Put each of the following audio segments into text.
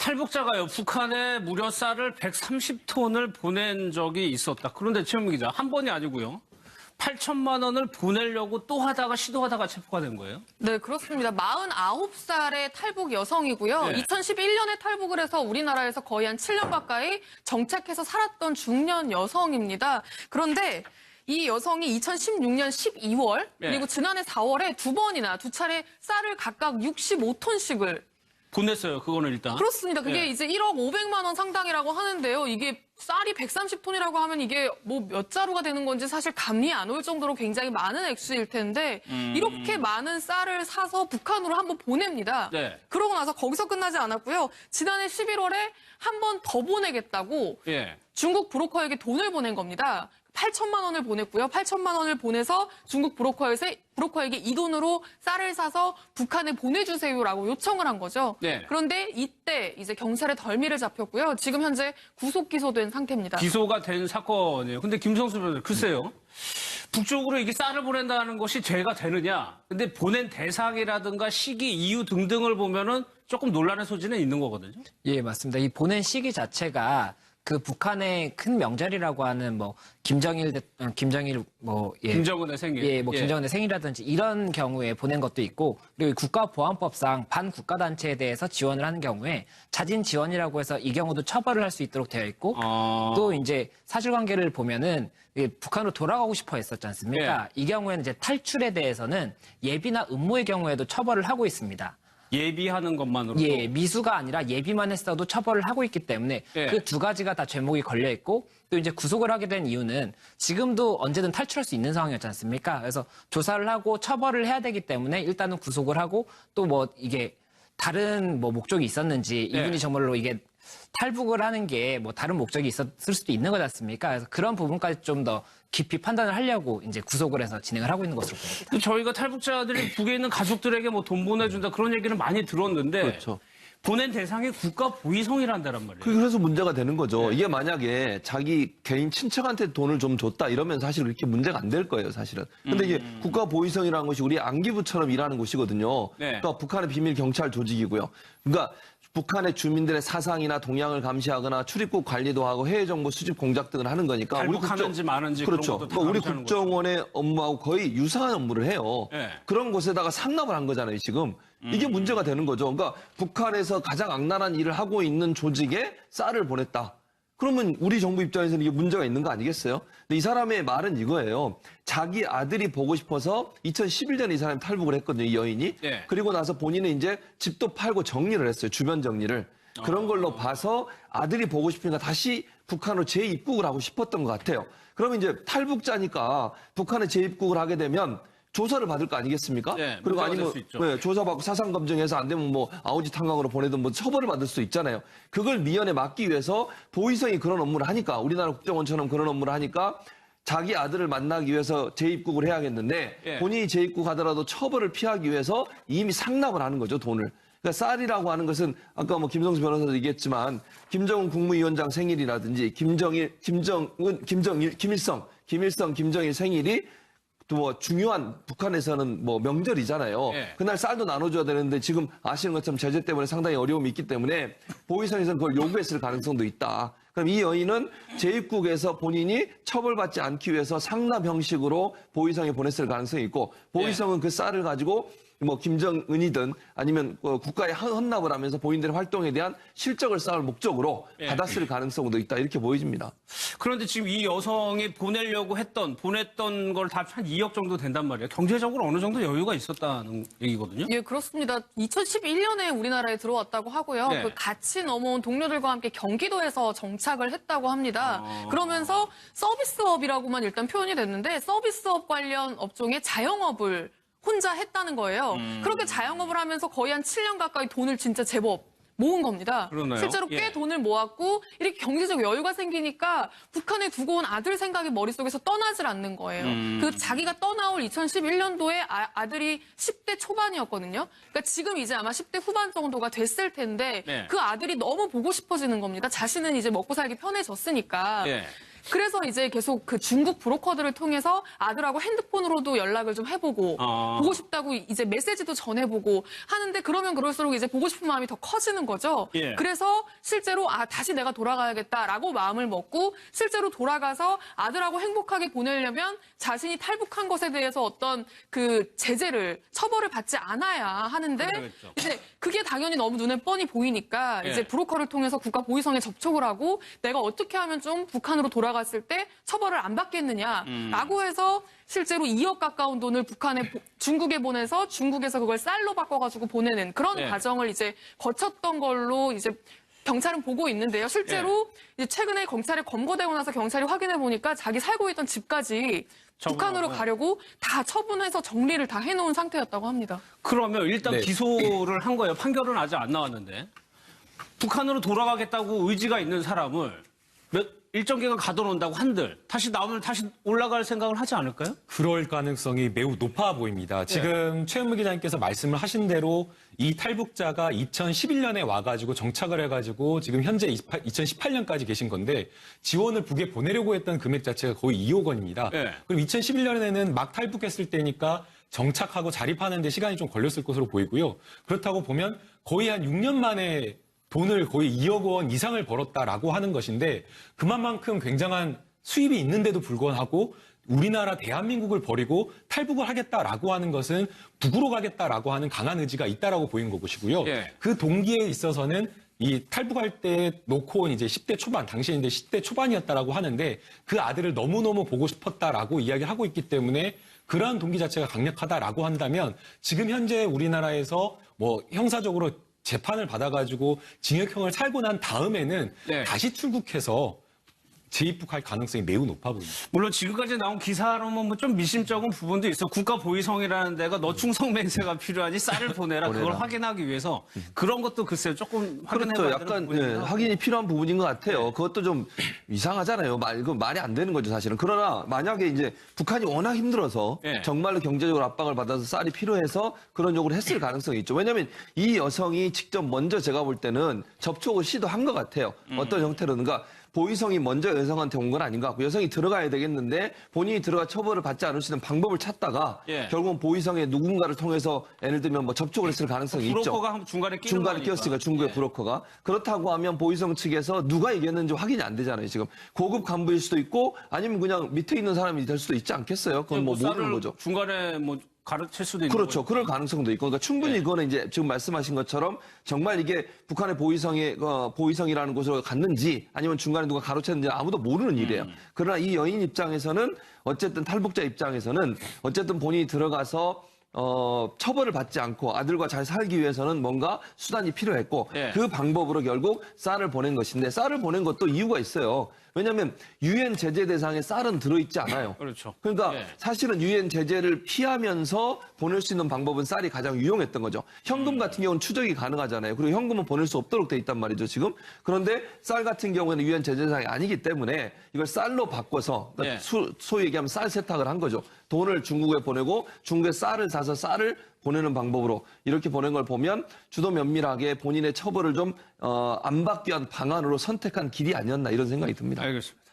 탈북자가요, 북한에 무려 쌀을 130톤을 보낸 적이 있었다. 그런데 최현미 기자, 한 번이 아니고요. 8천만 원을 보내려고 또 하다가 시도하다가 체포가 된 거예요? 네, 그렇습니다. 49살의 탈북 여성이고요. 네. 2011년에 탈북을 해서 우리나라에서 거의 한 7년 가까이 정착해서 살았던 중년 여성입니다. 그런데 이 여성이 2016년 12월 그리고 지난해 4월에 두 차례 쌀을 각각 65톤씩을 보냈어요, 그거는 일단. 그렇습니다. 그게 이제 1억 500만 원 상당이라고 하는데요. 이게 쌀이 130톤이라고 하면 이게 뭐 몇 자루가 되는 건지 사실 감이 안 올 정도로 굉장히 많은 액수일 텐데 이렇게 많은 쌀을 사서 북한으로 한번 보냅니다. 네. 그러고 나서 거기서 끝나지 않았고요. 지난해 11월에 한 번 더 보내겠다고 중국 브로커에게 돈을 보낸 겁니다. 8천만 원을 보냈고요. 8천만 원을 보내서 중국 브로커에게 이 돈으로 쌀을 사서 북한에 보내주세요라고 요청을 한 거죠. 네. 그런데 이때 이제 경찰에 덜미를 잡혔고요. 지금 현재 구속 기소된 상태입니다. 기소가 된 사건이에요. 근데 김성수 변호사, 글쎄요. 북쪽으로 이게 쌀을 보낸다는 것이 죄가 되느냐. 근데 보낸 대상이라든가 시기, 이유 등등을 보면은 조금 논란의 소지는 있는 거거든요. 예, 맞습니다. 이 보낸 시기 자체가 그 북한의 큰 명절이라고 하는 김정은의 생일. 예. 김정은의 생일이라든지 이런 경우에 보낸 것도 있고, 그리고 국가보안법상 반국가단체에 대해서 지원을 하는 경우에 자진 지원이라고 해서 이 경우도 처벌을 할 수 있도록 되어 있고, 또 이제 사실관계를 보면은 북한으로 돌아가고 싶어 했었지 않습니까? 이 경우에는 이제 탈출에 대해서는 예비나 음모의 경우에도 처벌을 하고 있습니다. 예비하는 것만으로도? 예, 미수가 아니라 예비만 했어도 처벌을 하고 있기 때문에 그 두 가지가 다 죄목이 걸려 있고, 또 이제 구속을 하게 된 이유는 지금도 언제든 탈출할 수 있는 상황이었지 않습니까? 그래서 조사를 하고 처벌을 해야 되기 때문에 일단은 구속을 하고, 또 이게 다른 목적이 있었는지, 이분이 정말로 이게 탈북을 하는 게 다른 목적이 있었을 수도 있는 거지 않습니까? 그래서 그런 부분까지 좀 더 깊이 판단을 하려고 이제 구속을 해서 진행을 하고 있는 것으로 보입니다. 저희가 탈북자들이 북에 있는 가족들에게 돈 보내준다 그런 얘기는 많이 들었는데, 그렇죠. 보낸 대상이 국가 보위성이란다란 말이에요. 그래서 문제가 되는 거죠. 이게 만약에 자기 개인 친척한테 돈을 좀 줬다 이러면 사실 그렇게 문제가 안 될 거예요, 사실은. 근데 이게 국가 보위성이라는 것이 우리 안기부처럼 일하는 곳이거든요. 그러니까 북한의 비밀 경찰 조직이고요. 그러니까 북한의 주민들의 사상이나 동향을 감시하거나 출입국 관리도 하고 해외 정보 수집 공작 등을 하는 거니까 탈북하는지 마는지 그렇죠. 그런 것도 다 그러니까 우리 감시하는 국정원의 업무하고 거의 유사한 업무를 해요. 그런 곳에다가 상납을 한 거잖아요, 지금. 이게 문제가 되는 거죠. 그러니까 북한에서 가장 악랄한 일을 하고 있는 조직에 쌀을 보냈다. 그러면 우리 정부 입장에서는 이게 문제가 있는 거 아니겠어요? 근데 이 사람의 말은 이거예요. 자기 아들이 보고 싶어서 2011년에 이 사람이 탈북을 했거든요, 이 여인이. 그리고 나서 본인은 이제 집도 팔고 정리를 했어요, 주변 정리를. 그런 걸로 봐서 아들이 보고 싶으니까 다시 북한으로 재입국을 하고 싶었던 것 같아요. 그러면 이제 탈북자니까 북한에 재입국을 하게 되면 조사를 받을 거 아니겠습니까? 그리고 아니면 조사받고 사상 검증해서 안 되면 아우지 탄광으로 보내든 처벌을 받을 수 있잖아요. 그걸 미연에 막기 위해서 보위성이 그런 업무를 하니까, 우리나라 국정원처럼 그런 업무를 하니까 자기 아들을 만나기 위해서 재입국을 해야겠는데 본인이 재입국하더라도 처벌을 피하기 위해서 이미 상납을 하는 거죠, 돈을. 그러니까 쌀이라고 하는 것은 아까 김성수 변호사도 얘기했지만 김정은 국무위원장 생일이라든지 김일성, 김정일 생일이 또 중요한 북한에서는 명절이잖아요. 그날 쌀도 나눠줘야 되는데 지금 아시는 것처럼 제재 때문에 상당히 어려움이 있기 때문에 보위성에서는 그걸 요구했을 가능성도 있다. 그럼 이 여인은 재입국에서 본인이 처벌받지 않기 위해서 상납 형식으로 보위성에 보냈을 가능성이 있고, 보위성은 그 쌀을 가지고 김정은이든 아니면 국가에 헌납을 하면서 본인들의 활동에 대한 실적을 쌓을 목적으로 받았을 가능성도 있다, 이렇게 보여집니다. 그런데 지금 이 여성이 보냈던 걸 다 한 2억 정도 된단 말이에요. 경제적으로 어느 정도 여유가 있었다는 얘기거든요. 예, 그렇습니다. 2011년에 우리나라에 들어왔다고 하고요. 그 같이 넘어온 동료들과 함께 경기도에서 정착을 했다고 합니다. 그러면서 서비스업이라고만 일단 표현이 됐는데, 서비스업 관련 업종의 자영업을 혼자 했다는 거예요. 그렇게 자영업을 하면서 거의 한 7년 가까이 돈을 진짜 제법 모은 겁니다. 그러나요? 실제로 꽤 돈을 모았고, 이렇게 경제적 여유가 생기니까 북한에 두고 온 아들 생각이 머릿속에서 떠나질 않는 거예요. 그 자기가 떠나올 2011년도에 아들이 10대 초반이었거든요. 그러니까 지금 이제 아마 10대 후반 정도가 됐을 텐데 그 아들이 너무 보고 싶어지는 겁니다. 자신은 이제 먹고 살기 편해졌으니까. 그래서 이제 계속 그 중국 브로커들을 통해서 아들하고 핸드폰으로도 연락을 좀 해보고 보고 싶다고 이제 메시지도 전해보고 하는데 그러면 그럴수록 이제 보고 싶은 마음이 더 커지는 거죠. 예. 그래서 실제로 다시 내가 돌아가야겠다라고 마음을 먹고 실제로 돌아가서 아들하고 행복하게 보내려면 자신이 탈북한 것에 대해서 어떤 그 제재를 처벌을 받지 않아야 하는데 그러겠죠. 이제 그게 당연히 너무 눈에 뻔히 보이니까 예. 이제 브로커를 통해서 국가 보위성에 접촉을 하고 내가 어떻게 하면 좀 북한으로 돌아갔을 때 처벌을 안 받겠느냐라고 해서 실제로 2억 가까운 돈을 중국에 보내서 중국에서 그걸 쌀로 바꿔가지고 보내는 그런 예. 과정을 이제 거쳤던 걸로 이제 경찰은 보고 있는데요. 실제로 이제 최근에 검찰에 검거되고 나서 경찰이 확인해 보니까 자기 살고 있던 집까지 북한으로 가려고 다 처분해서 정리를 다 해놓은 상태였다고 합니다. 그러면 일단 네. 기소를 한 거예요. 판결은 아직 안 나왔는데. 북한으로 돌아가겠다고 의지가 있는 사람을 일정 기간 가둬놓는다고 한들 다시 나오면 다시 올라갈 생각을 하지 않을까요? 그럴 가능성이 매우 높아 보입니다. 지금 최은무 기자님께서 말씀을 하신 대로 이 탈북자가 2011년에 와가지고 정착을 해가지고 지금 현재 2018년까지 계신 건데 지원을 북에 보내려고 했던 금액 자체가 거의 2억 원입니다. 네. 그리고 2011년에는 막 탈북했을 때니까 정착하고 자립하는 데 시간이 좀 걸렸을 것으로 보이고요. 그렇다고 보면 거의 한 6년 만에 돈을 거의 2억 원 이상을 벌었다라고 하는 것인데 그만큼 굉장한 수입이 있는데도 불구하고 우리나라 대한민국을 버리고 탈북을 하겠다라고 하는 것은 북으로 가겠다라고 하는 강한 의지가 있다라고 보이는 것이고요. 예. 그 동기에 있어서는 이 탈북할 때 놓고 온 이제 10대 초반, 당시에 이제 10대 초반이었다라고 하는데 그 아들을 너무너무 보고 싶었다라고 이야기를 하고 있기 때문에 그러한 동기 자체가 강력하다라고 한다면 지금 현재 우리나라에서 뭐 형사적으로 재판을 받아가지고 징역형을 살고 난 다음에는 네. 다시 출국해서 재입국할 가능성이 매우 높아 보입니다. 물론 지금까지 나온 기사로는 뭐 좀 미심쩍은 부분도 있어. 국가보위성이라는 데가 너 충성맹세가 필요하니 쌀을 보내라. 그걸 확인하기 위해서 그런 것도 글쎄요 조금 확인해봐야 그렇죠. 되는 약간 부분이긴 확인이 필요한 부분인 것 같아요. 네. 그것도 좀 이상하잖아요. 그 말이 안 되는 거죠, 사실은. 그러나 만약에 이제 북한이 워낙 힘들어서 네. 정말로 경제적으로 압박을 받아서 쌀이 필요해서 그런 요구를 했을 가능성이 있죠. 왜냐하면 이 여성이 직접 먼저 제가 볼 때는 접촉을 시도한 것 같아요. 어떤 형태로든가. 보위성이 먼저 여성한테 온 건 아닌 것 같고 여성이 들어가야 되겠는데 본인이 들어가 처벌을 받지 않을 수 있는 방법을 찾다가 예. 결국은 보위성의 누군가를 통해서 예를 들면 뭐 접촉을 했을 가능성이 있죠. 브로커가 중간에 끼는 중간에 거니까. 끼었으니까 중국의 예. 브로커가. 그렇다고 하면 보위성 측에서 누가 얘기했는지 확인이 안 되잖아요. 지금 고급 간부일 수도 있고 아니면 그냥 밑에 있는 사람이 될 수도 있지 않겠어요? 그건 뭐 모르는 쌀을 거죠. 중간에 뭐 가르칠 수도 있는 그렇죠. 거죠. 그럴 가능성도 있고. 그러니까 충분히 네. 그거는 이제 지금 말씀하신 것처럼 정말 이게 북한의 보위성이라는 곳으로 갔는지 아니면 중간에 누가 가로챘는지 아무도 모르는 일이에요. 그러나 이 여인 입장에서는 어쨌든 탈북자 입장에서는 어쨌든 본인이 들어가서 처벌을 받지 않고 아들과 잘 살기 위해서는 뭔가 수단이 필요했고 예. 그 방법으로 결국 쌀을 보낸 것인데 쌀을 보낸 것도 이유가 있어요. 왜냐하면 유엔 제재 대상에 쌀은 들어있지 않아요. 그렇죠. 그러니까 예. 사실은 유엔 제재를 피하면서 보낼 수 있는 방법은 쌀이 가장 유용했던 거죠. 현금 같은 경우는 추적이 가능하잖아요. 그리고 현금은 보낼 수 없도록 돼 있단 말이죠, 지금. 그런데 쌀 같은 경우에는 유엔 제재 대상이 아니기 때문에 이걸 쌀로 바꿔서 그러니까 예. 소위 얘기하면 쌀 세탁을 한 거죠. 돈을 중국에 보내고 중국에 쌀을 사서 쌀을 보내는 방법으로 이렇게 보낸 걸 보면 주도 면밀하게 본인의 처벌을 좀 안 받기 위한 방안으로 선택한 길이 아니었나 이런 생각이 듭니다. 알겠습니다.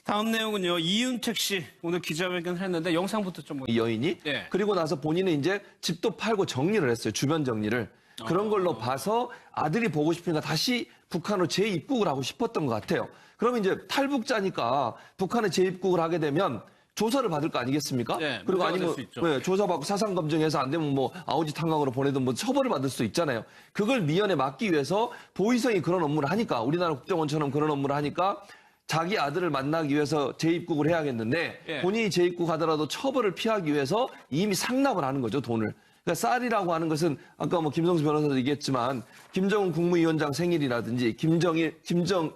다음 내용은요. 이윤택 씨 오늘 기자회견을 했는데 영상부터 좀 이 여인이 예. 그리고 나서 본인은 이제 집도 팔고 정리를 했어요. 주변 정리를. 그런 걸로 봐서 아들이 보고 싶으니까 다시 북한으로 재입국을 하고 싶었던 것 같아요. 그러면 이제 탈북자니까 북한에 재입국을 하게 되면 조사를 받을 거 아니겠습니까? 네, 그리고 문제가 아니면 될수 있죠. 네, 조사받고 사상 검증해서 안 되면 뭐 아우지 탄광으로 보내든 뭐 처벌을 받을 수 있잖아요. 그걸 미연에 막기 위해서 보위성이 그런 업무를 하니까 우리나라 국정원처럼 그런 업무를 하니까 자기 아들을 만나기 위해서 재입국을 해야겠는데 예. 본인이 재입국하더라도 처벌을 피하기 위해서 이미 상납을 하는 거죠, 돈을. 그러니까 쌀이라고 하는 것은 아까 뭐 김성수 변호사도 얘기했지만 김정은 국무위원장 생일이라든지 김일성,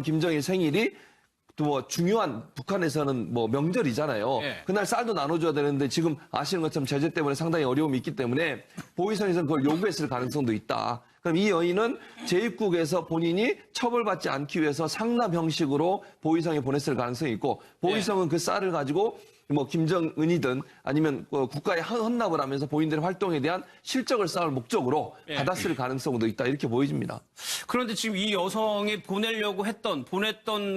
김정일 생일이 또 뭐 중요한 북한에서는 뭐 명절이잖아요. 예. 그날 쌀도 나눠줘야 되는데 지금 아시는 것처럼 제재 때문에 상당히 어려움이 있기 때문에 보위성에서는 그걸 요구했을 가능성도 있다. 그럼 이 여인은 재입국에서 본인이 처벌받지 않기 위해서 상납 형식으로 보위성에 보냈을 가능성이 있고 보위성은 그 쌀을 가지고 뭐 김정은이든 아니면 국가에 헌납을 하면서 본인들의 활동에 대한 실적을 쌓을 목적으로 받았을 가능성도 있다 이렇게 보여집니다. 그런데 지금 이 여성이 보냈던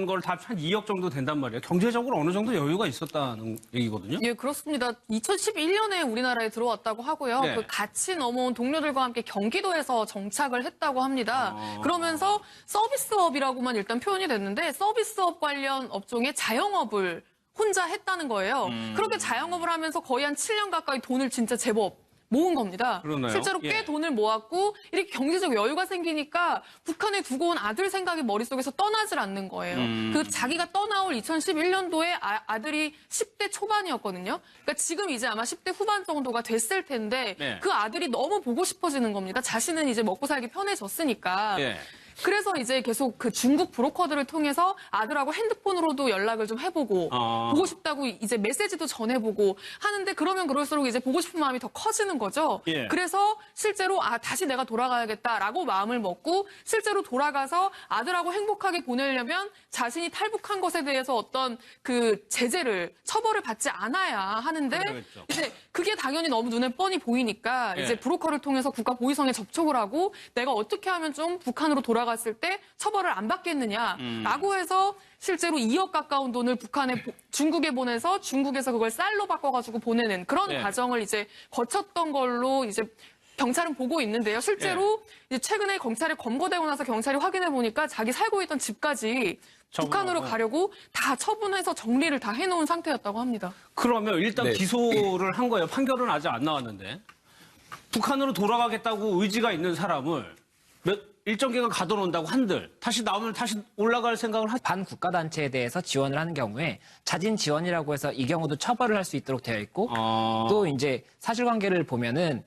걸 다 한 2억 정도 된단 말이에요. 경제적으로 어느 정도 여유가 있었다는 얘기거든요. 예, 그렇습니다. 2011년에 우리나라에 들어왔다고 하고요. 네. 그 같이 넘어온 동료들과 함께 경기도에서 정착을 했다고 합니다. 그러면서 서비스업이라고만 일단 표현이 됐는데 서비스업 관련 업종의 자영업을 혼자 했다는 거예요. 그렇게 자영업을 하면서 거의 한 7년 가까이 돈을 진짜 제법 모은 겁니다. 그러네요. 실제로 꽤 예. 돈을 모았고 이렇게 경제적 여유가 생기니까 북한에 두고 온 아들 생각이 머릿속에서 떠나질 않는 거예요. 그 자기가 떠나올 2011년도에 아들이 10대 초반이었거든요. 그러니까 지금 이제 아마 10대 후반 정도가 됐을 텐데 네. 그 아들이 너무 보고 싶어지는 겁니다. 자신은 이제 먹고 살기 편해졌으니까. 예. 그래서 이제 계속 그 중국 브로커들을 통해서 아들하고 핸드폰으로도 연락을 좀 해보고 보고 싶다고 이제 메시지도 전해보고 하는데 그러면 그럴수록 이제 보고 싶은 마음이 더 커지는 거죠. 예. 그래서 실제로 다시 내가 돌아가야겠다라고 마음을 먹고 실제로 돌아가서 아들하고 행복하게 보내려면 자신이 탈북한 것에 대해서 어떤 그 제재를 처벌을 받지 않아야 하는데 그러겠죠. 이제 그게 당연히 너무 눈에 뻔히 보이니까 예. 이제 브로커를 통해서 국가 보위성에 접촉을 하고 내가 어떻게 하면 좀 북한으로 돌아갔을 때 처벌을 안 받겠느냐라고 해서 실제로 2억 가까운 돈을 중국에 보내서 중국에서 그걸 쌀로 바꿔가지고 보내는 그런 네. 과정을 이제 거쳤던 걸로 이제 경찰은 보고 있는데요. 실제로 이제 최근에 경찰에 검거되고 나서 경찰이 확인해 보니까 자기 살고 있던 집까지 북한으로 가려고 다 처분해서 정리를 다 해놓은 상태였다고 합니다. 그러면 일단 네. 기소를 한 거예요. 판결은 아직 안 나왔는데. 북한으로 돌아가겠다고 의지가 있는 사람을 일정 기간 가둬놓는다고 한들 다시 나오면 다시 올라갈 생각을 반국가 단체에 대해서 지원을 하는 경우에 자진 지원이라고 해서 이 경우도 처벌을 할 수 있도록 되어 있고 또 이제 사실관계를 보면은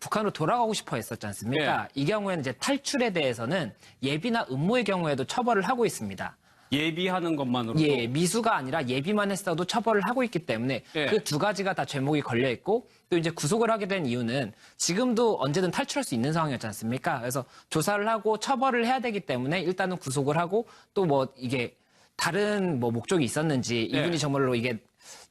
북한으로 돌아가고 싶어 했었지 않습니까? 이 경우에는 이제 탈출에 대해서는 예비나 음모의 경우에도 처벌을 하고 있습니다. 예비하는 것만으로도. 예, 미수가 아니라 예비만 했어도 처벌을 하고 있기 때문에 예. 그 두 가지가 다 죄목이 걸려 있고 또 이제 구속을 하게 된 이유는 지금도 언제든 탈출할 수 있는 상황이었지 않습니까? 그래서 조사를 하고 처벌을 해야 되기 때문에 일단은 구속을 하고 또 뭐 이게 다른 뭐 목적이 있었는지 이분이 정말로 이게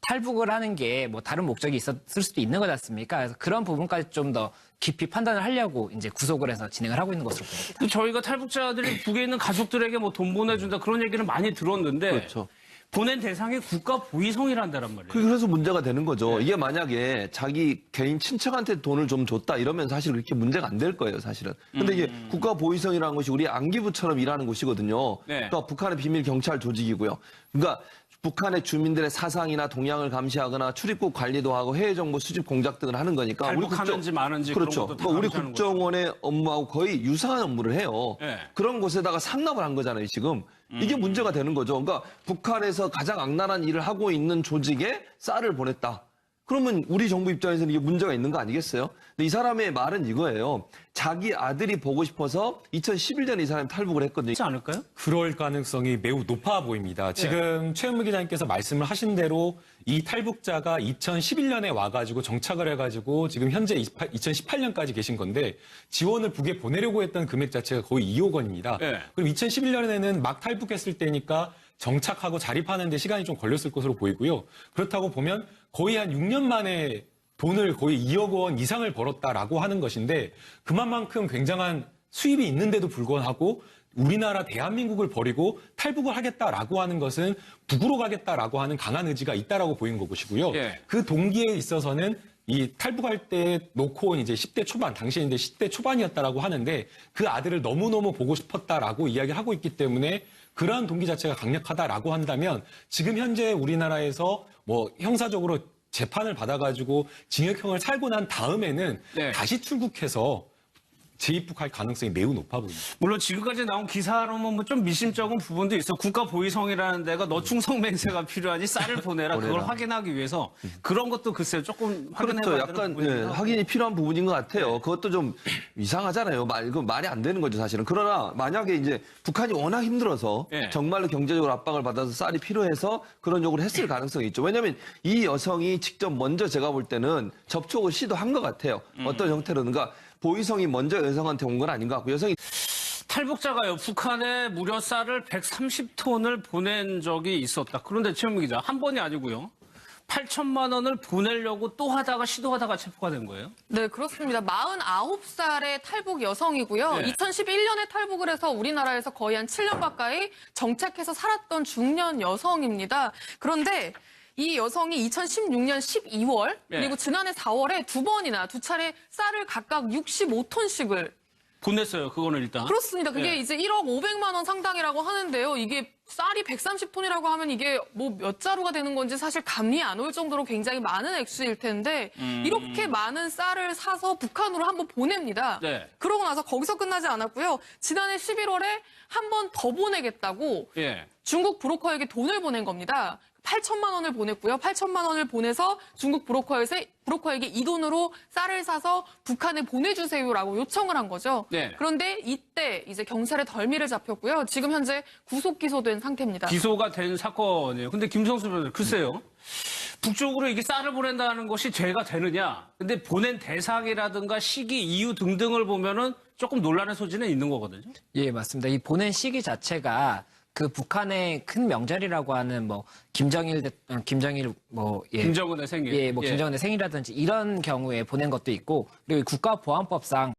탈북을 하는 게 뭐 다른 목적이 있었을 수도 있는 거지 않습니까? 그래서 그런 부분까지 좀 더 깊이 판단을 하려고 이제 구속을 해서 진행을 하고 있는 것으로 보입니다. 또 저희가 탈북자들이 북에 있는 가족들에게 뭐 돈 보내준다 그런 얘기를 많이 들었는데 그렇죠. 보낸 대상이 국가 보위성이란다란 말이에요. 그래서 문제가 되는 거죠. 이게 만약에 자기 개인 친척한테 돈을 좀 줬다 이러면 사실 그렇게 문제가 안 될 거예요, 사실은. 근데 이게 국가 보위성이라는 것이 우리 안기부처럼 일하는 곳이거든요. 네. 그러니까 북한의 비밀 경찰 조직이고요. 그러니까 북한의 주민들의 사상이나 동향을 감시하거나 출입국 관리도 하고 해외 정보 수집 공작 등을 하는 거니까 탈북하는지 마는지 그렇죠. 그런 것도 다 그러니까 우리 감시하는 거죠. 국정원의 업무하고 거의 유사한 업무를 해요. 네. 그런 곳에다가 상납을 한 거잖아요, 지금. 이게 문제가 되는 거죠. 그러니까 북한에서 가장 악랄한 일을 하고 있는 조직에 쌀을 보냈다. 그러면 우리 정부 입장에서는 이게 문제가 있는 거 아니겠어요? 근데 이 사람의 말은 이거예요. 자기 아들이 보고 싶어서 2011년에 이 사람이 탈북을 했거든요. 그렇지 않을까요? 그럴 가능성이 매우 높아 보입니다. 지금 최은무 기자님께서 말씀을 하신 대로 이 탈북자가 2011년에 와가지고 정착을 해가지고 지금 현재 2018년까지 계신 건데 지원을 북에 보내려고 했던 금액 자체가 거의 2억 원입니다. 네. 그럼 2011년에는 막 탈북했을 때니까 정착하고 자립하는 데 시간이 좀 걸렸을 것으로 보이고요. 그렇다고 보면 거의 한 6년 만에 돈을 거의 2억 원 이상을 벌었다라고 하는 것인데 그만큼 굉장한 수입이 있는데도 불구하고 우리나라 대한민국을 버리고 탈북을 하겠다라고 하는 것은 북으로 가겠다라고 하는 강한 의지가 있다라고 보이는 것이고요. 예. 그 동기에 있어서는 이 탈북할 때 놓고 온 이제 10대 초반, 당시에 이제 10대 초반이었다라고 하는데 그 아들을 너무너무 보고 싶었다라고 이야기를 하고 있기 때문에 그러한 동기 자체가 강력하다라고 한다면 지금 현재 우리나라에서 뭐 형사적으로 재판을 받아가지고 징역형을 살고 난 다음에는 네. 다시 출국해서 재입국할 가능성이 매우 높아 보입니다. 물론 지금까지 나온 기사로는 뭐 좀 미심쩍은 부분도 있어. 국가 보위성이라는 데가 너 충성 맹세가 필요하니 쌀을 보내라. 그걸 확인하기 위해서 그런 것도 글쎄요 조금 확인해봐야 그렇죠. 되는 약간 부분이긴 예, 하고. 확인이 필요한 부분인 것 같아요. 그것도 좀 이상하잖아요. 이거 말이 안 되는 거죠, 사실은. 그러나 만약에 이제 북한이 워낙 힘들어서 예. 정말로 경제적으로 압박을 받아서 쌀이 필요해서 그런 요구를 했을 가능성이 있죠. 왜냐하면 이 여성이 직접 먼저 제가 볼 때는 접촉을 시도한 것 같아요. 어떤 형태로든가 보위성이 먼저 여성한테 온 건 아닌 것 같고 여성이 탈북자가요, 북한에 무려 쌀을 130톤을 보낸 적이 있었다. 그런데 최현무 기자, 한 번이 아니고요. 8천만 원을 보내려고 또 하다가 시도하다가 체포가 된 거예요? 네, 그렇습니다. 49살의 탈북 여성이고요. 네. 2011년에 탈북을 해서 우리나라에서 거의 한 7년 가까이 정착해서 살았던 중년 여성입니다. 그런데 이 여성이 2016년 12월 네. 그리고 지난해 4월에 두 차례 쌀을 각각 65톤씩을 보냈어요. 그거는 일단. 그렇습니다. 그게 네. 이제 1억 500만 원 상당이라고 하는데요. 이게 쌀이 130톤이라고 하면 이게 뭐 몇 자루가 되는 건지 사실 감이 안 올 정도로 굉장히 많은 액수일 텐데 이렇게 많은 쌀을 사서 북한으로 한번 보냅니다. 네. 그러고 나서 거기서 끝나지 않았고요. 지난해 11월에 한 번 더 보내겠다고 예. 중국 브로커에게 돈을 보낸 겁니다. 8천만 원을 보냈고요. 8천만 원을 보내서 중국 브로커에게 이 돈으로 쌀을 사서 북한에 보내주세요라고 요청을 한 거죠. 네. 그런데 이때 이제 경찰의 덜미를 잡혔고요. 지금 현재 구속 기소된 상태입니다. 기소가 된 사건이에요. 근데 김성수 변호사, 글쎄요. 북쪽으로 이게 쌀을 보낸다는 것이 죄가 되느냐. 근데 보낸 대상이라든가 시기, 이유 등등을 보면은 조금 논란의 소지는 있는 거거든요. 예, 맞습니다. 이 보낸 시기 자체가 그 북한의 큰 명절이라고 하는 뭐 김정은의 생일. 김정은의 생일. 김정은의 생일이라든지 이런 경우에 보낸 것도 있고 그리고 국가보안법상